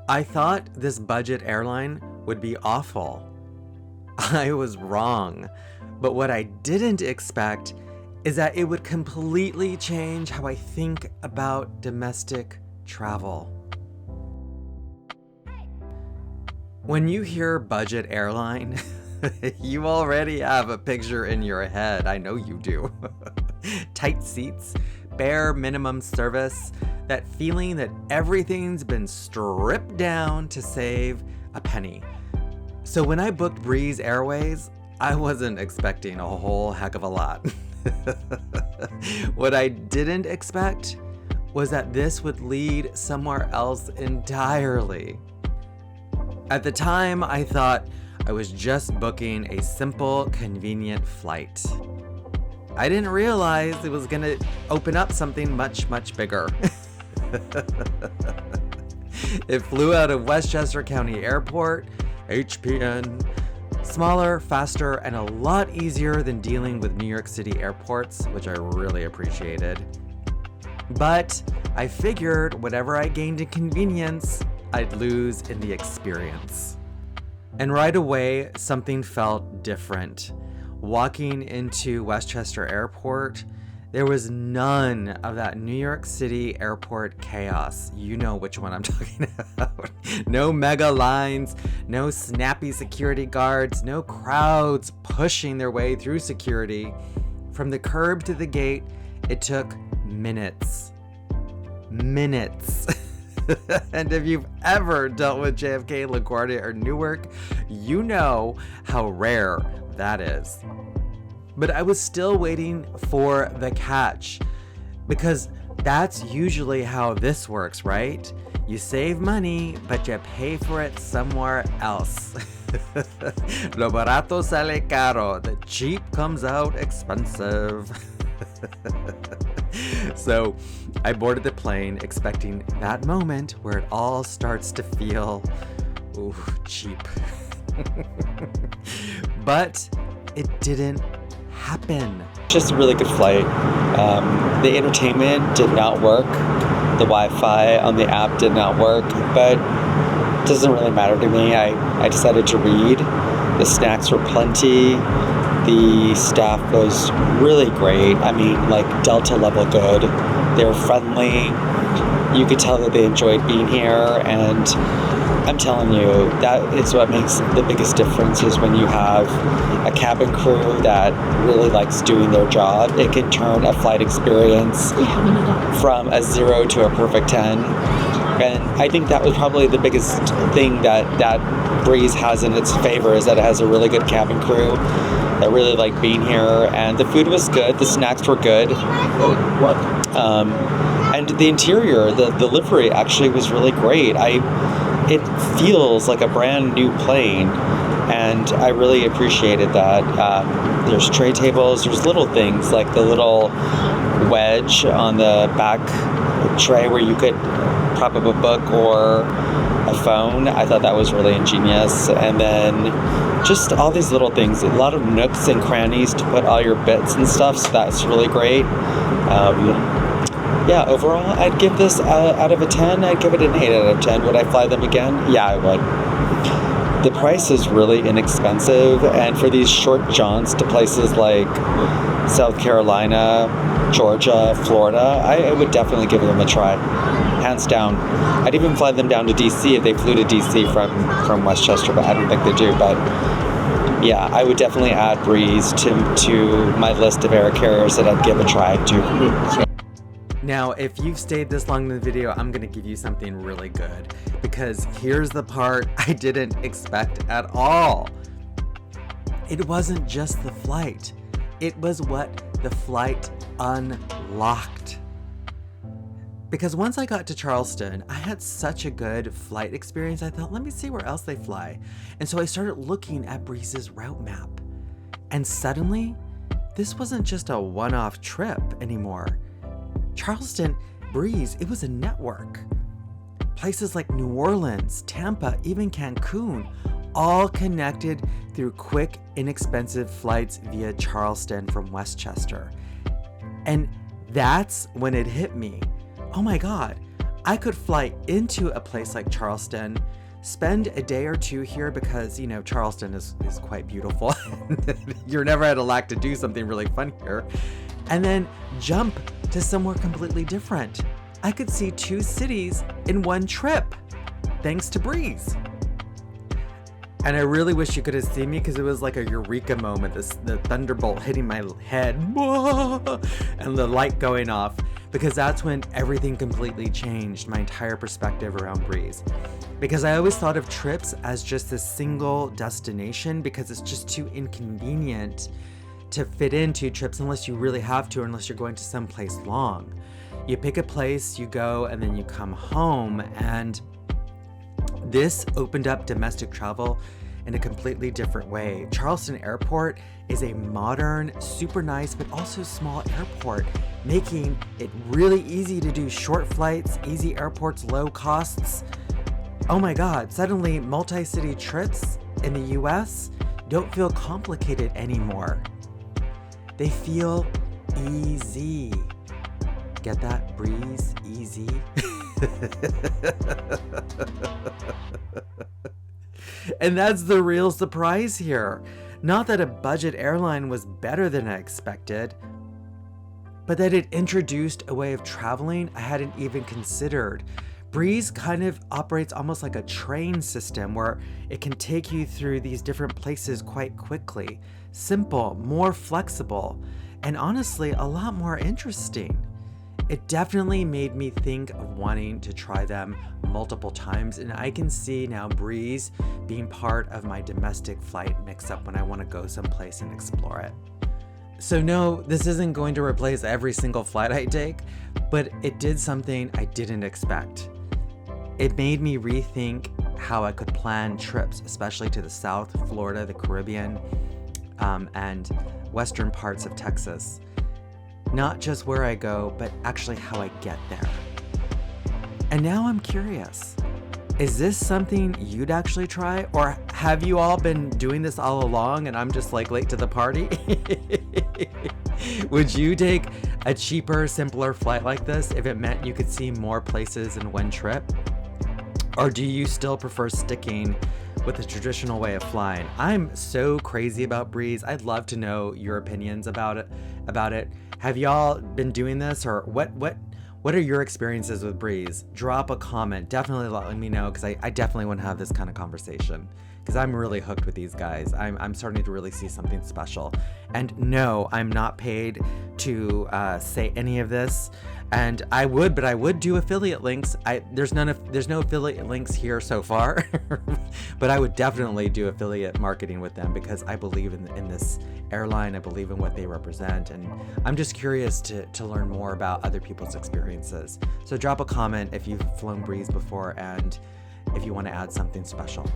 I thought this budget airline would be awful. I was wrong. But what I didn't expect is that it would completely change how I think about domestic travel. When you hear budget airline, you already have a picture in your head. I know you do. Tight seats, bare minimum service, that feeling that everything's been stripped down to save a penny. So when I booked Breeze Airways, I wasn't expecting a whole heck of a lot. What I didn't expect was that this would lead somewhere else entirely. At the time, I thought I was just booking a simple, convenient flight. I didn't realize it was gonna open up something much, much bigger. It flew out of Westchester County Airport, HPN. Smaller, faster, and a lot easier than dealing with New York City airports, which I really appreciated. But I figured whatever I gained in convenience, I'd lose in the experience. And right away, something felt different. Walking into Westchester Airport, there was none of that New York City airport chaos. You know which one I'm talking about. No mega lines, no snappy security guards, no crowds pushing their way through security. From the curb to the gate, it took minutes. Minutes. And if you've ever dealt with JFK, LaGuardia, or Newark, you know how rare that is. But I was still waiting for the catch, because that's usually how this works, right? You save money, but you pay for it somewhere else. Lo barato sale caro. The cheap comes out expensive. So I boarded the plane expecting that moment where it all starts to feel, cheap. But it didn't happen. Just a really good flight. The entertainment did not work. The Wi-Fi on the app did not work, but it doesn't really matter to me. I decided to read. The snacks were plenty. The staff was really great. I mean, like Delta level good. They were friendly. You could tell that they enjoyed being here, and I'm telling you, that is what makes the biggest difference, is when you have a cabin crew that really likes doing their job. It can turn a flight experience from a 0 to a perfect 10. And I think that was probably the biggest thing that Breeze has in its favor, is that it has a really good cabin crew that really liked being here. And the food was good. The snacks were good. And the interior, the livery actually was really great. It feels like a brand new plane, and I really appreciated that. There's tray tables, there's little things like the little wedge on the back tray where you could prop up a book or a phone. I thought that was really ingenious. And then just all these little things, a lot of nooks and crannies to put all your bits and stuff, so that's really great. Yeah, overall, I'd give this out of a 10, I'd give it an 8 out of 10. Would I fly them again? Yeah, I would. The price is really inexpensive, and for these short jaunts to places like South Carolina, Georgia, Florida, I would definitely give them a try. Hands down. I'd even fly them down to DC if they flew to DC from Westchester, but I don't think they do. But yeah, I would definitely add Breeze to my list of air carriers that I'd give a try to. Now, if you've stayed this long in the video, I'm gonna give you something really good, because here's the part I didn't expect at all. It wasn't just the flight. It was what the flight unlocked. Because once I got to Charleston, I had such a good flight experience, I thought, let me see where else they fly. And so I started looking at Breeze's route map. And suddenly, this wasn't just a one-off trip anymore. Charleston, Breeze, it was a network. Places like New Orleans, Tampa, even Cancun, all connected through quick, inexpensive flights via Charleston from Westchester. And that's when it hit me. Oh my God, I could fly into a place like Charleston, spend a day or two here because, Charleston is quite beautiful. You're never at a lack to do something really fun here. And then jump to somewhere completely different. I could see 2 cities in one trip, thanks to Breeze. And I really wish you could have seen me because it was like a eureka moment, the thunderbolt hitting my head, and the light going off, because that's when everything completely changed, my entire perspective around Breeze. Because I always thought of trips as just a single destination because it's just too inconvenient to fit into trips unless you really have to, or unless you're going to someplace long. You pick a place, you go, and then you come home. And this opened up domestic travel in a completely different way. Charleston Airport is a modern, super nice, but also small airport, making it really easy to do short flights, easy airports, low costs. Oh my God, suddenly multi-city trips in the US don't feel complicated anymore. They feel easy. Get that? Breeze, easy. And that's the real surprise here. Not that a budget airline was better than I expected, but that it introduced a way of traveling I hadn't even considered. Breeze kind of operates almost like a train system where it can take you through these different places quite quickly. Simple, more flexible, and honestly, a lot more interesting. It definitely made me think of wanting to try them multiple times, and I can see now Breeze being part of my domestic flight mix-up when I want to go someplace and explore it. So no, this isn't going to replace every single flight I take, but it did something I didn't expect. It made me rethink how I could plan trips, especially to the South, Florida, the Caribbean, and western parts of Texas. Not just where I go, but actually how I get there. And now I'm curious, is this something you'd actually try? Or have you all been doing this all along and I'm just like late to the party? Would you take a cheaper, simpler flight like this if it meant you could see more places in one trip? Or do you still prefer sticking with the traditional way of flying? I'm so crazy about Breeze. I'd love to know your opinions about it. Have y'all been doing this, or what are your experiences with Breeze? Drop a comment. Definitely let me know, because I definitely want to have this kind of conversation, because I'm really hooked with these guys. I'm starting to really see something special. And no, I'm not paid to say any of this. And I would do affiliate links. There's no affiliate links here so far, but I would definitely do affiliate marketing with them because I believe in this airline. I believe in what they represent, and I'm just curious to learn more about other people's experiences. So drop a comment if you've flown Breeze before and if you want to add something special.